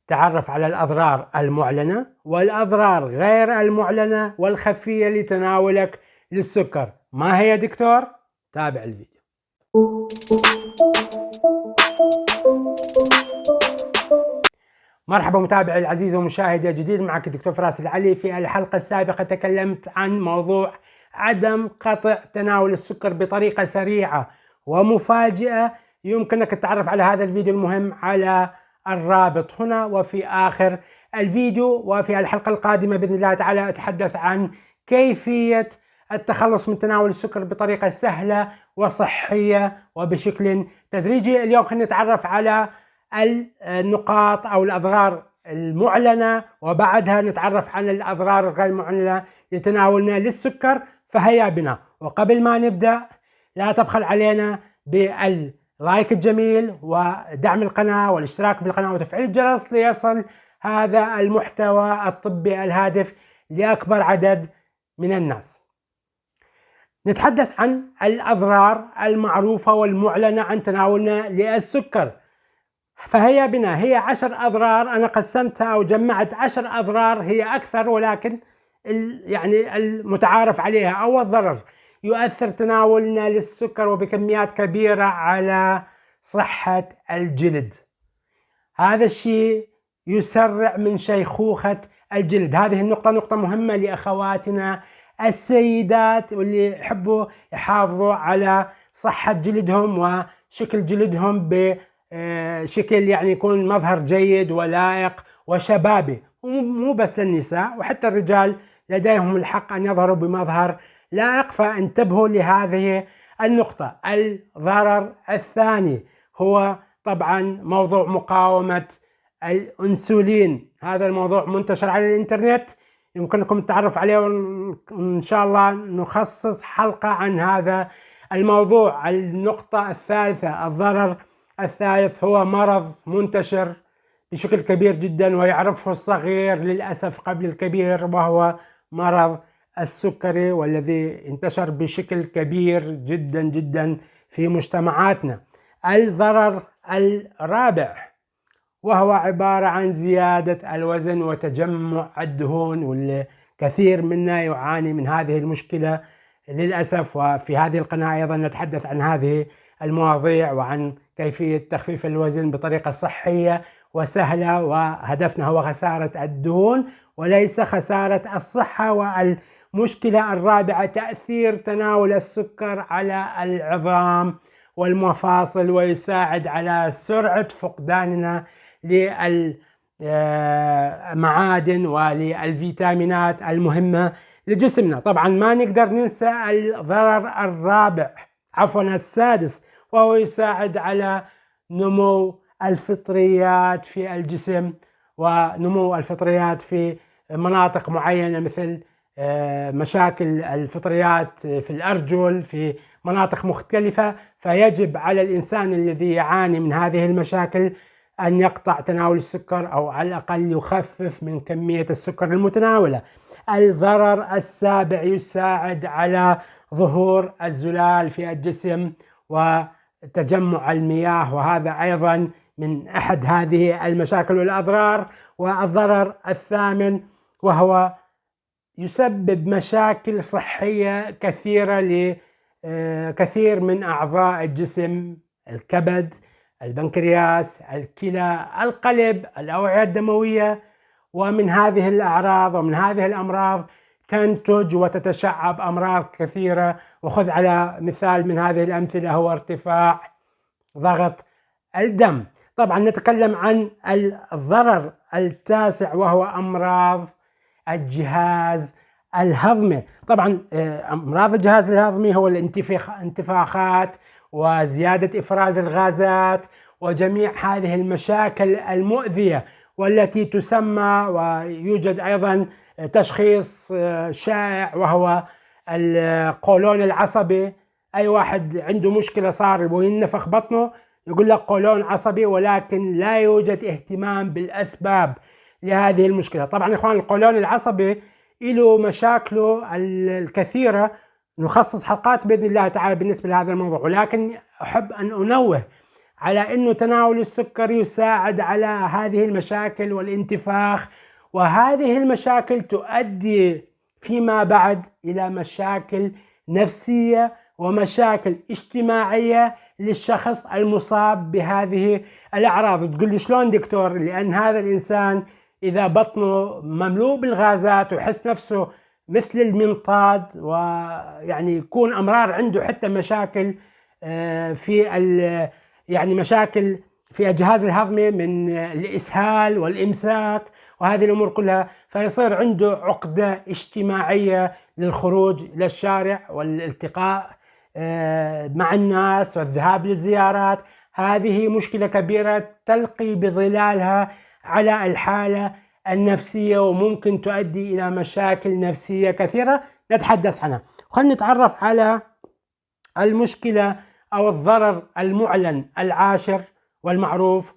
تعرف على الأضرار المعلنة والأضرار غير المعلنة والخفية لتناولك للسكر. ما هي دكتور؟ تابع الفيديو. مرحبا متابعي العزيز ومشاهدي جديد، معك الدكتور فراس العلي. في الحلقة السابقة تكلمت عن موضوع عدم قطع تناول السكر بطريقة سريعة ومفاجئة. يمكنك التعرف على هذا الفيديو المهم على الرابط هنا وفي آخر الفيديو. وفي الحلقة القادمة بإذن الله تعالى أتحدث عن كيفية التخلص من تناول السكر بطريقة سهلة وصحية وبشكل تدريجي. اليوم خلينا نتعرف على النقاط أو الأضرار المعلنة، وبعدها نتعرف عن الأضرار غير المعلنة لتناولنا للسكر. فهيا بنا. وقبل ما نبدأ لا تبخل علينا باللايك الجميل ودعم القناة والاشتراك بالقناة وتفعيل الجرس ليصل هذا المحتوى الطبي الهادف لأكبر عدد من الناس. نتحدث عن الأضرار المعروفة والمعلنة عن تناولنا للسكر. فهيا بنا. هي 10 أضرار، أنا قسمتها أو جمعت 10 أضرار، هي أكثر ولكن يعني المتعارف عليها. أول ضرر: يؤثر تناولنا للسكر وبكميات كبيرة على صحة الجلد. هذا الشيء يسرع من شيخوخة الجلد. هذه النقطة نقطة مهمة لأخواتنا السيدات واللي يحبوا يحافظوا على صحة جلدهم وشكل جلدهم بشكل يعني يكون مظهر جيد ولائق وشبابي. مو بس للنساء، وحتى الرجال لديهم الحق أن يظهروا بمظهر لائق. فانتبهوا لهذه النقطة. الضرر الثاني هو طبعا موضوع مقاومة الأنسولين. هذا الموضوع منتشر على الإنترنت، يمكنكم التعرف عليه، وإن شاء الله نخصص حلقة عن هذا الموضوع. النقطة الثالثة، الضرر الثالث، هو مرض منتشر بشكل كبير جدا ويعرفه الصغير للأسف قبل الكبير، وهو مرض السكري، والذي انتشر بشكل كبير جدا جدا في مجتمعاتنا. الضرر الرابع وهو عبارة عن زيادة الوزن وتجمع الدهون، والكثير منا يعاني من هذه المشكلة للأسف. وفي هذه القناة أيضا نتحدث عن هذه المواضيع وعن كيفية تخفيف الوزن بطريقة صحية وسهلة، وهدفنا هو خسارة الدهون وليس خسارة الصحة. والمشكلة الرابعة: تأثير تناول السكر على العظام والمفاصل، ويساعد على سرعة فقداننا للمعادن وللفيتامينات المهمة لجسمنا. طبعا ما نقدر ننسى الضرر السادس، وهو يساعد على نمو الفطريات في الجسم، ونمو الفطريات في مناطق معينة، مثل مشاكل الفطريات في الأرجل في مناطق مختلفة. فيجب على الإنسان الذي يعاني من هذه المشاكل أن يقطع تناول السكر، أو على الأقل يخفف من كمية السكر المتناولة. الضرر السابع: يساعد على ظهور الزلال في الجسم وتجمع المياه، وهذا أيضا من أحد هذه المشاكل والأضرار. والضرر الثامن وهو يسبب مشاكل صحية كثيرة لكثير من أعضاء الجسم: الكبد، البنكرياس، الكلى، القلب، الأوعية الدموية. ومن هذه الأعراض ومن هذه الأمراض تنتج وتتشعب أمراض كثيرة. وخذ على مثال من هذه الأمثلة هو ارتفاع ضغط الدم. طبعا نتكلم عن الضرر التاسع، وهو أمراض الجهاز الهضمي. طبعا أمراض الجهاز الهضمي هو الانتفاخات وزيادة إفراز الغازات وجميع هذه المشاكل المؤذية، والتي تسمى، ويوجد أيضا تشخيص شائع، وهو القولون العصبي. أي واحد عنده مشكلة صار وينفخ بطنه يقول لك قولون عصبي، ولكن لا يوجد اهتمام بالأسباب لهذه المشكلة. طبعا إخوان، القولون العصبي له مشاكله الكثيرة، نخصص حلقات بإذن الله تعالى بالنسبة لهذا الموضوع، ولكن أحب أن أنوه على أنه تناول السكر يساعد على هذه المشاكل والانتفاخ، وهذه المشاكل تؤدي فيما بعد إلى مشاكل نفسية ومشاكل اجتماعية للشخص المصاب بهذه الأعراض. تقول لي شلون دكتور؟ لأن هذا الإنسان إذا بطنه مملوء بالغازات ويحس نفسه مثل المنطاد، ويعني يكون أمرار عنده حتى مشاكل يعني مشاكل في الجهاز الهضمي من الإسهال والإمساك وهذه الأمور كلها، فيصير عنده عقدة اجتماعية للخروج إلى الشارع والالتقاء مع الناس والذهاب للزيارات. هذه مشكلة كبيرة تلقي بظلالها على الحالة النفسية وممكن تؤدي إلى مشاكل نفسية كثيرة نتحدث عنها. خلينا نتعرف على المشكلة أو الضرر المعلن العاشر والمعروف،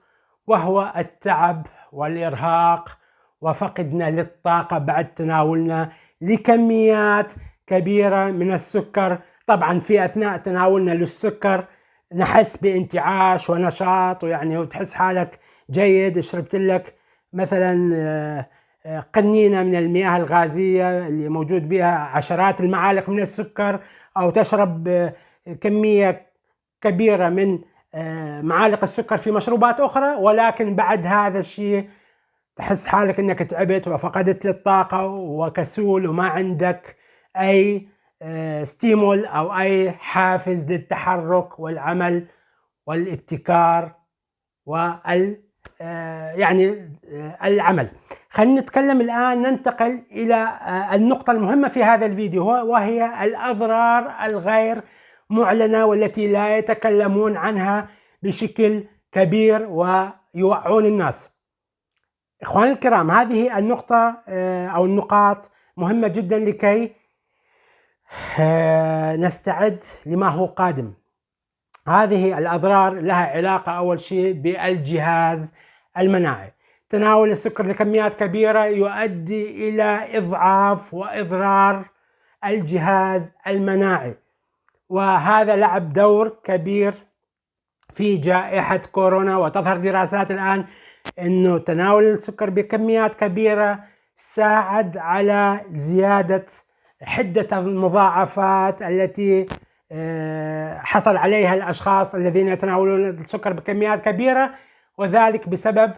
وهو التعب والإرهاق وفقدنا للطاقة بعد تناولنا لكميات كبيرة من السكر. طبعا في أثناء تناولنا للسكر نحس بانتعاش ونشاط، ويعني وتحس حالك جيد. شربت لك مثلا قنينة من المياه الغازية اللي موجود بها عشرات المعالق من السكر، أو تشرب كمية كبيرة من معالق السكر في مشروبات أخرى، ولكن بعد هذا الشيء تحس حالك أنك تعبت وفقدت للطاقة وكسول وما عندك أي ستيمول أو أي حافز للتحرك والعمل والابتكار يعني العمل. خلينا نتكلم الآن، ننتقل إلى النقطة المهمة في هذا الفيديو، وهي الأضرار الغير معلنة والتي لا يتكلمون عنها بشكل كبير ويوعون الناس. إخواني الكرام، هذه النقطة أو النقاط مهمة جدا لكي نستعد لما هو قادم. هذه الأضرار لها علاقة أول شيء بالجهاز المناعي. تناول السكر لكميات كبيرة يؤدي إلى إضعاف وإضرار الجهاز المناعي، وهذا لعب دور كبير في جائحة كورونا. وتظهر دراسات الآن أنه تناول السكر بكميات كبيرة ساعد على زيادة حدة المضاعفات التي حصل عليها الأشخاص الذين يتناولون السكر بكميات كبيرة، وذلك بسبب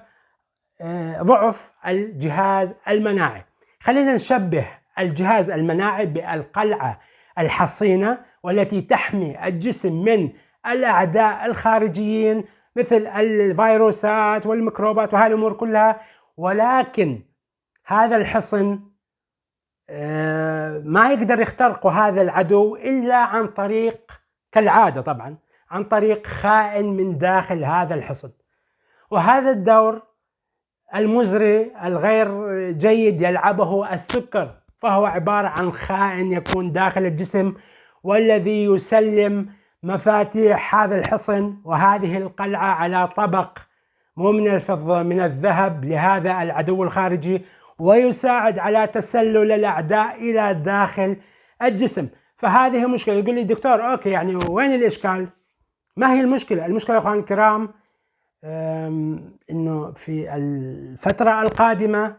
ضعف الجهاز المناعي. خلينا نشبه الجهاز المناعي بالقلعة الحصينة والتي تحمي الجسم من الأعداء الخارجيين مثل الفيروسات والميكروبات وهذه الأمور كلها، ولكن هذا الحصن ما يقدر يخترق هذا العدو إلا عن طريق، كالعادة طبعا، عن طريق خائن من داخل هذا الحصن. وهذا الدور المزري الغير جيد يلعبه السكر، فهو عبارة عن خائن يكون داخل الجسم والذي يسلم مفاتيح هذا الحصن وهذه القلعة على طبق مو من الفضة، من الذهب، لهذا العدو الخارجي، ويساعد على تسلل الأعداء إلى داخل الجسم. فهذه مشكلة. يقول لي دكتور أوكي، يعني وين الإشكال؟ ما هي المشكلة؟ المشكلة يا أخوان الكرام إنه في الفترة القادمة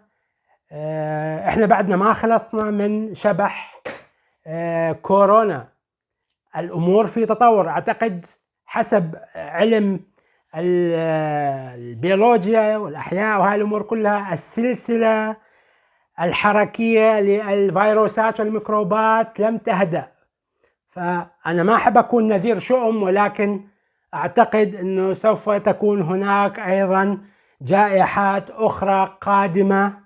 إحنا بعدنا ما خلصنا من شبح كورونا. الأمور في تطور. أعتقد حسب علم البيولوجيا والأحياء وهذه الأمور كلها، السلسلة الحركية للفيروسات والميكروبات لم تهدأ. فأنا ما أحب أكون نذير شؤم، ولكن أعتقد أنه سوف تكون هناك أيضا جائحات أخرى قادمة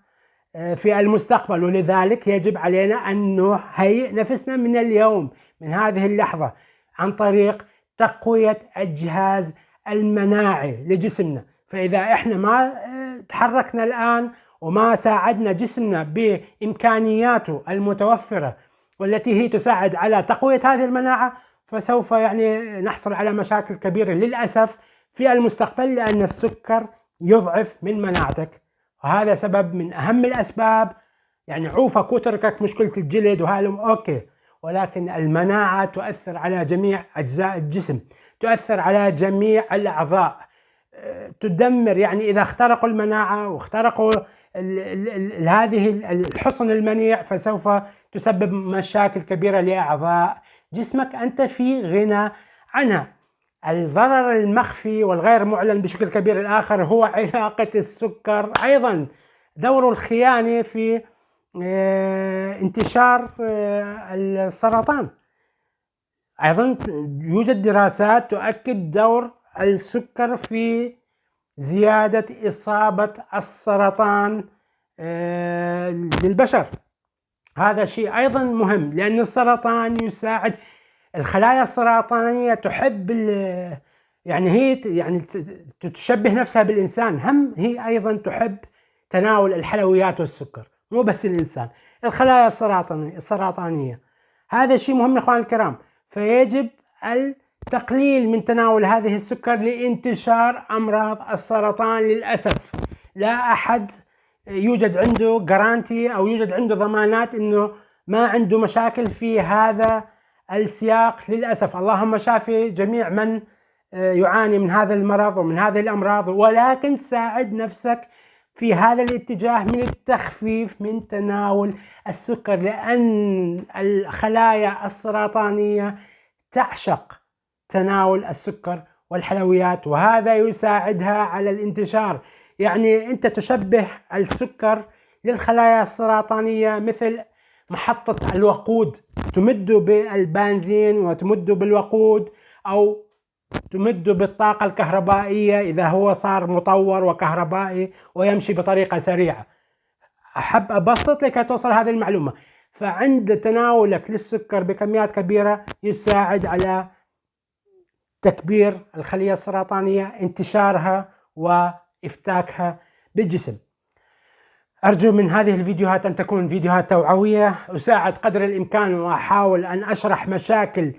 في المستقبل، ولذلك يجب علينا أن نهيئ نفسنا من اليوم، من هذه اللحظة، عن طريق تقوية الجهاز المناعي لجسمنا. فإذا إحنا ما تحركنا الآن وما ساعدنا جسمنا بإمكانياته المتوفرة والتي هي تساعد على تقوية هذه المناعة، فسوف يعني نحصل على مشاكل كبيرة للأسف في المستقبل، لأن السكر يضعف من مناعتك، وهذا سبب من أهم الأسباب. يعني عوفك وتركك مشكلة الجلد وهذا أوكي، ولكن المناعة تؤثر على جميع أجزاء الجسم. تؤثر على جميع الأعضاء، تدمر، يعني إذا اخترقوا المناعة واخترقوا هذه الحصن المنيع فسوف تسبب مشاكل كبيرة لأعضاء جسمك أنت في غنى عنها. الضرر المخفي والغير معلن بشكل كبير الآخر هو علاقة السكر أيضا، دوره الخياني في انتشار السرطان. أيضا يوجد دراسات تؤكد دور السكر في زيادة إصابة السرطان للبشر. هذا شيء أيضا مهم، لأن السرطان يساعد الخلايا السرطانية، تحب يعني هي يعني تشبه نفسها بالإنسان، هي أيضا تحب تناول الحلويات والسكر، مو بس الإنسان، الخلايا السرطانية. هذا شيء مهم يا إخوان الكرام، فيجب التقليل من تناول هذه السكر لانتشار أمراض السرطان. للأسف لا أحد يوجد عنده جارانتي أو يوجد عنده ضمانات إنه ما عنده مشاكل في هذا السياق. للأسف اللهم شافي جميع من يعاني من هذا المرض ومن هذه الأمراض، ولكن ساعد نفسك في هذا الاتجاه من التخفيف من تناول السكر، لأن الخلايا السرطانية تعشق تناول السكر والحلويات، وهذا يساعدها على الانتشار. يعني أنت تشبه السكر للخلايا السرطانية مثل محطة الوقود، تمد بالبنزين وتمد بالوقود أو تمد بالطاقة الكهربائية إذا هو صار مطور وكهربائي ويمشي بطريقة سريعة. أحب أبسط لك توصل هذه المعلومة. فعند تناولك للسكر بكميات كبيرة يساعد على تكبير الخلية السرطانية، انتشارها وافتاكها بالجسم. أرجو من هذه الفيديوهات أن تكون فيديوهات توعوية، أساعد قدر الإمكان وأحاول أن أشرح مشاكل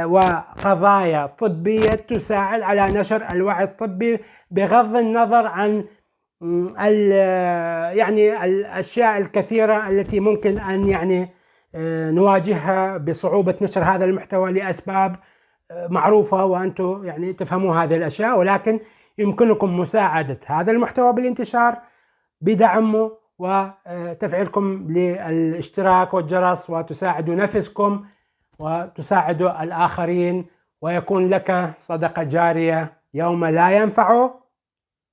وقضايا طبية تساعد على نشر الوعي الطبي، بغض النظر عن يعني الأشياء الكثيرة التي ممكن أن يعني نواجهها بصعوبة نشر هذا المحتوى لأسباب معروفة وأنتم يعني تفهموا هذه الأشياء، ولكن يمكنكم مساعدة هذا المحتوى بالانتشار بدعمه وتفعيلكم للاشتراك والجرس، وتساعدوا نفسكم وتساعدوا الآخرين، ويكون لك صدقة جارية يوم لا ينفع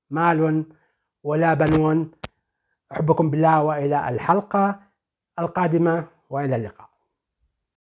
مال ولا بنون. أحبكم بالله، وإلى الحلقة القادمة، وإلى اللقاء.